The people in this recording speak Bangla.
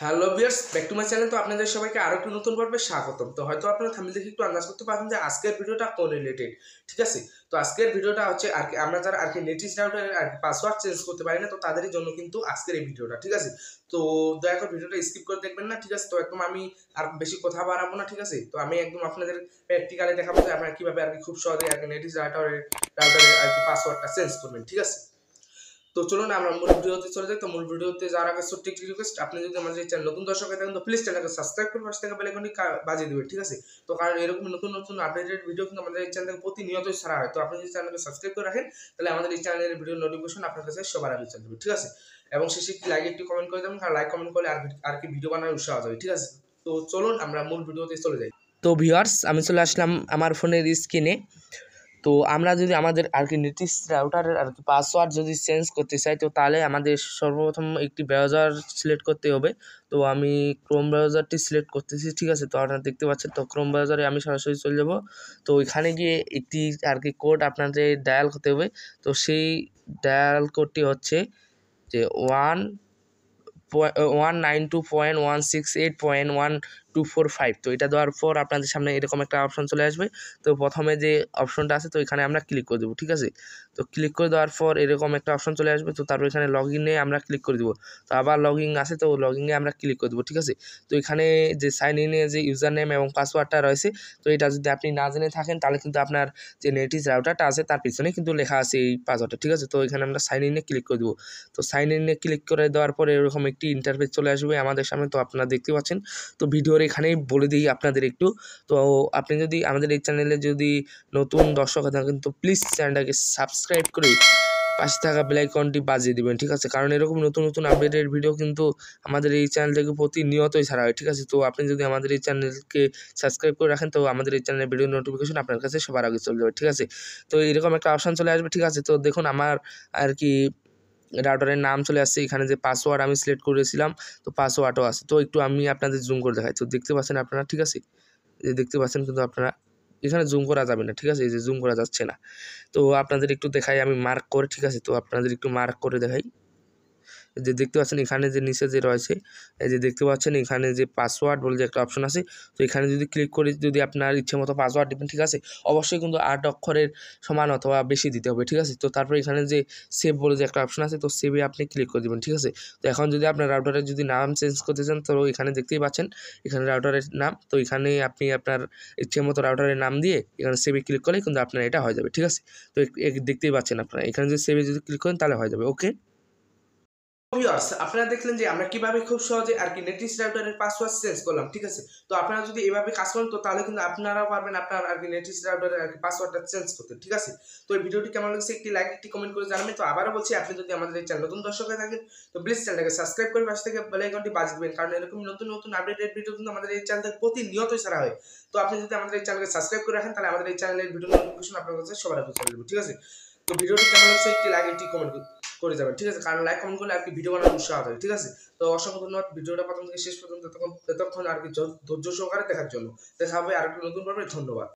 Hello viewers, back to my channel. তো আপনাদের সবাইকে আরো একটু নতুন পর্বে স্বাগতম। তো হয়তো আপনারা থাম্বনেল দেখে একটু আন্দাজ করতে পারছেন যে আজকের ভিডিওটা কোন রিলেটেড, ঠিক আছে? তো আজকের ভিডিওটা হচ্ছে আর কি আমরা যারা আর কি নেটিভ রাউটারের আর কি পাসওয়ার্ড চেঞ্জ করতে পারি না, তো তাদেরই জন্য কিন্তু আজকের এই ভিডিওটা, ঠিক আছে? তো দয়া করে ভিডিওটা স্কিপ করে দেখবেন না, ঠিক আছে? তো একদম আমি আর বেশি কথা বাড়াবো না, ঠিক আছে? তো আমি একদম আপনাদের প্র্যাকটিক্যালি দেখাবো যে আপনারা কিভাবে আর কি খুব সহজে আর কি নেটিভ রাউটারের আর কি পাসওয়ার্ডটা চেঞ্জ করবেন, ঠিক আছে? তো চলুন আমরা মূল ভিডিওতে চলে যাই। তো মূল ভিডিওতে যাওয়ার আগে ছোট্ট একটি রিকোয়েস্ট, আপনি যদি আমাদের এই চ্যানেল নতুন দর্শক হয়ে থাকেন তো প্লিজ চ্যানেলকে সাবস্ক্রাইব করে পাশে থাকা বেল আইকনটি বাজিয়ে দিবেন, ঠিক আছে? তো কারণ এরকম নতুন নতুন আপডেটেড ভিডিও কিন্তু আমাদের এই চ্যানেল থেকে প্রতিনিয়তই ছাড়া হয়। তো আপনি যদি চ্যানেলকে সাবস্ক্রাইব করে রাখেন তাহলে আমাদের এই চ্যানেলের ভিডিও নোটিফিকেশন আপনার কাছে সবার আগে চলে যাবে, ঠিক আছে? এবং শেষে একটি লাইক একটি কমেন্ট করে দেবেন, কারণ লাইক কমেন্ট করলে আর কি ভিডিও বানানোর উৎসাহ হবে, ঠিক আছে? তো চলুন আমরা মূল ভিডিওতে চলে যাই। তো ভিউয়ার্স, আমি চলে আসলাম আমার ফোনের স্ক্রিনে। তো আমরা যদি আমাদের আর কি নেটিভ রাউটারের আর কি পাসওয়ার্ড যদি চেঞ্জ করতে চাই, তো তাহলে আমাদের সর্বপ্রথম একটি ব্রাউজার সিলেক্ট করতে হবে। তো আমি ক্রোম ব্রাউজারটি সিলেক্ট করতেছি, ঠিক আছে? তো আপনারা দেখতে পাচ্ছেন, তো ক্রোম ব্রাউজারে আমি সরাসরি চলে যাব। তো ওইখানে গিয়ে একটি আর কি কোড আপনাদের ডায়াল করতে হবে। তো সেই ডায়াল কোডটি হচ্ছে যে 192.168.125। তো এটা দেওয়ার পর আপনাদের সামনে এরকম একটা অপশন চলে আসবে। তো প্রথমে যে অপশনটা আছে তো এখানে আমরা ক্লিক করে দেবো, ঠিক আছে? তো ক্লিক করে দেওয়ার পর এরকম একটা অপশন চলে আসবে। তো তারপর এখানে লগ ইনে আমরা ক্লিক করে দেবো। তো আবার লগ ইন আছে, তো লগ ইনে আমরা ক্লিক করে দেবো, ঠিক আছে? তো এখানে যে সাইন ইনে যে ইউজার নেম এবং পাসওয়ার্ডটা রয়েছে, তো এটা যদি আপনি না জেনে থাকেন তাহলে কিন্তু আপনার যে নেটিভ রাউটারটা আছে তার পিছনে কিন্তু লেখা আছে এই পাসওয়ার্ডটা, ঠিক আছে? তো এখানে আমরা সাইন ইনে ক্লিক করে দেবো। তো সাইন ইনে ক্লিক করে দেওয়ার পরে এরকম একটি ইন্টারফেস চলে আসবে আমাদের সামনে। তো আপনারা দেখতে পাচ্ছেন। তো ভিডিওর এখানেই বলে দিই আপনাদের একটু। তো আপনি যদি আমাদের এই চ্যানেলে যদি নতুন দর্শক হয়ে থাকেন তো প্লিজ চ্যানেলটাকে সাবস্ক্রাইব করে পাশে থাকা বেল আইকনটি বাজিয়ে দিবেন, ঠিক আছে? কারণ এরকম নতুন নতুন আপডেটের ভিডিও কিন্তু আমাদের এই চ্যানেল থেকে প্রতিনিয়তই ছাড়া হয়, ঠিক আছে? তো আপনি যদি আমাদের এই চ্যানেলকে সাবস্ক্রাইব করে রাখেন তো আমাদের এই চ্যানেলের ভিডিও নোটিফিকেশন আপনার কাছে সবার আগে চলে যাবে, ঠিক আছে? তো এরকম একটা অপশন চলে আসবে, ঠিক আছে? তো দেখুন আমার আর কি রাউটারের নাম চলে আসছে। এখানে যে পাসওয়ার্ড আমি সিলেক্ট করেছিলাম তো পাসওয়ার্ডও আছে। তো একটু আমি আপনাদের জুম করে দেখাই। তো দেখতে পাচ্ছেন আপনারা, ঠিক আছে? এই যে দেখতে পাচ্ছেন, কিন্তু আপনারা এখানে জুম করা যাবে না, ঠিক আছে? এই যে জুম করা যাচ্ছে না। তো আপনাদের একটু দেখাই আমি মার্ক করে, ঠিক আছে? তো আপনাদের একটু মার্ক করে দেখাই। যে দেখতে পাচ্ছেন এখানে যে নিচে যে রয়েছে, এই যে দেখতে পাচ্ছেন এখানে যে পাসওয়ার্ড বলে যে একটা অপশন আছে। তো এখানে যদি ক্লিক করে যদি আপনার ইচ্ছে মতো পাসওয়ার্ড দিবেন, ঠিক আছে? অবশ্যই কিন্তু 8 অক্ষরের সমান অথবা বেশি দিতে হবে, ঠিক আছে? তো তারপরে এখানে যে সেভ বলে যে একটা অপশন আছে, তো সেভে আপনি ক্লিক করে দিবেন, ঠিক আছে? তো এখন যদি আপনার রাউটারের যদি নাম চেঞ্জ করতে চান তো এখানে দেখতেই পাচ্ছেন এখানে রাউটারের নাম। তো এখানে আপনি আপনার ইচ্ছে মতো রাউটারের নাম দিয়ে এখানে সেভে ক্লিক করলেই কিন্তু আপনার এটা হয়ে যাবে, ঠিক আছে? তো দেখতেই পাচ্ছেন আপনারা এখানে যদি সেভে যদি ক্লিক করেন তাহলে হয়ে যাবে, ওকে? ভিউয়ার্স, আপনারা দেখলেন যে আমরা কিভাবে খুব সহজে আর কি নেটিভ রাউটারের পাসওয়ার্ড চেঞ্জ করলাম, ঠিক আছে? তো আপনারা যদি এভাবে কাজ করেন তো তাহলে কিন্তু আপনারাও পারবেন আপনার আর কি নেটিভ রাউটারের আর কি পাসওয়ার্ডটা চেঞ্জ করতে, ঠিক আছে? তো এই ভিডিওটি কেমন লাগছে একটি লাইক একটি কমেন্ট করে জানাবেন। তো আবারও বলছি, আপনি যদি আমাদের এই চ্যানেল নতুন দর্শক হয়ে থাকেন তো প্লিজ চ্যানেলটাকে সাবস্ক্রাইব করে পাশে থেকে বেল আইকনটি বাজিয়ে দিবেন, কারণ এরকম নতুন নতুন আপডেটেড ভিডিও কিন্তু আমাদের এই চ্যানেল থেকে প্রতিনিয়তই ছাড়া হয়। তো আপনি যদি আমাদের এই চ্যানেলকে সাবস্ক্রাইব করে রাখেন তাহলে আমাদের এই চ্যানেলের ভিডিও নোটিফিকেশন আপনার কাছে সবার আগে চলে যাবে, ঠিক আছে? তো ভিডিওটি কেমন লাগছে একটি লাইক একটি কমেন্ট করে যাবেন, ঠিক আছে? কারণ লাইক কমেন্ট করলে আর কি ভিডিও বানানোর উৎসাহ হবে, ঠিক আছে? তো অসংখ্য ধন্যবাদ ভিডিওটা প্রথম থেকে শেষ পর্যন্ত এতক্ষণ আর কি ধৈর্য সহকারে দেখার জন্য। দেখা হবে আরেকটি নতুন পর্বে। ধন্যবাদ।